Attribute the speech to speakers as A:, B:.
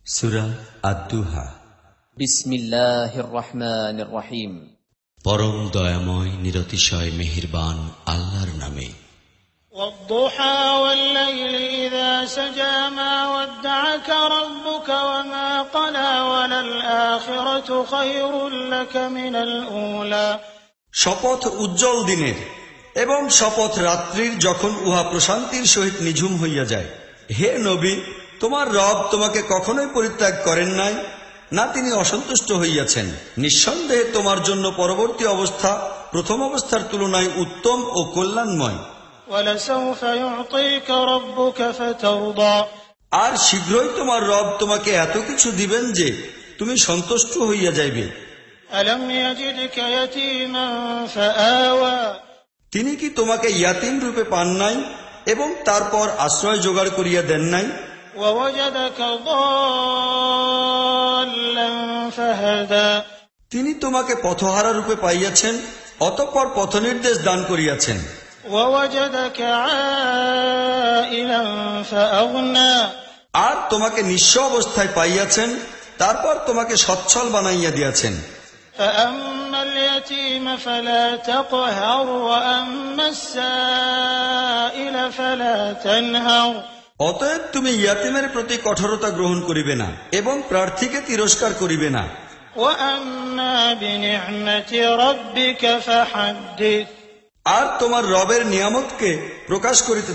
A: সূরা আদ-দুহা।
B: বিসমিল্লাহির রহমানির রহিম।
A: পরম দয়াময় নিরতিশয় মেহেরবান আল্লাহর নামে।
C: والضحى والليل إذا سجى ما ودعك ربك وما قلى وللآخرة خير لك من الأولى।
D: শপথ উজ্জ্বল দিনের এবং শপথ রাত্রির যখন উহা প্রশান্তির সহিত নিঝুম হইয়া যায়। হে নবী, তোমার রব তোমাকে কখনোই পরিত্যাগ করেন নাই, না তিনি অসন্তুষ্ট হইয়াছেন। নিঃসন্দেহে তোমার জন্য পরবর্তী অবস্থা প্রথম অবস্থার তুলনায় উত্তম ও কল্যাণময়।
C: وَلَسَوْفَ يُعْطِيكَ رَبُّكَ فَتَرْضَىٰ।
D: আর শীঘ্রই তোমার রব তোমাকে এত কিছু দিবেন যে তুমি সন্তুষ্ট হইয়া যাইবে।
C: أَلَمْ يَجِدْكَ يَتِيمًا فَآوَىٰ।
D: তিনি কি তোমাকে ইয়াতীম রূপে পান নাই এবং তারপর আশ্রয় জোগাড় করিয়া দেন নাই?
C: وَوَجَدَكَ ضَالًّا فَهَدَىٰ।
D: তিনি তোমাকে পথহারা রূপে পাইয়াছেন, অতঃপর পথনির্দেশ দান করিয়াছেন।
C: وَوَجَدَكَ عَائِلًا فَأَغْنَىٰ।
D: আর তোমাকে নিঃস্ব অবস্থায় পাইয়াছেন, তারপর তোমাকে সচ্ছল বানাইয়া দিয়াছেন।
C: فَأَمَّا الْيَتِيمَ فَلَا تَقْهَرْ وَأَمَّا السَّائِلَ فَلَا تَنْهَرْ।
D: অতএব তুমি ইয়াতীমের প্রতি কঠোরতা গ্রহণ করিবে না এবং প্রার্থীকে তিরস্কার করিবে না।
C: وَأَمَّا بِنِعْمَةِ رَبِّكَ فَحَدِّثْ।
D: আর তোমার রবের নিয়ামতকে প্রকাশ করিতে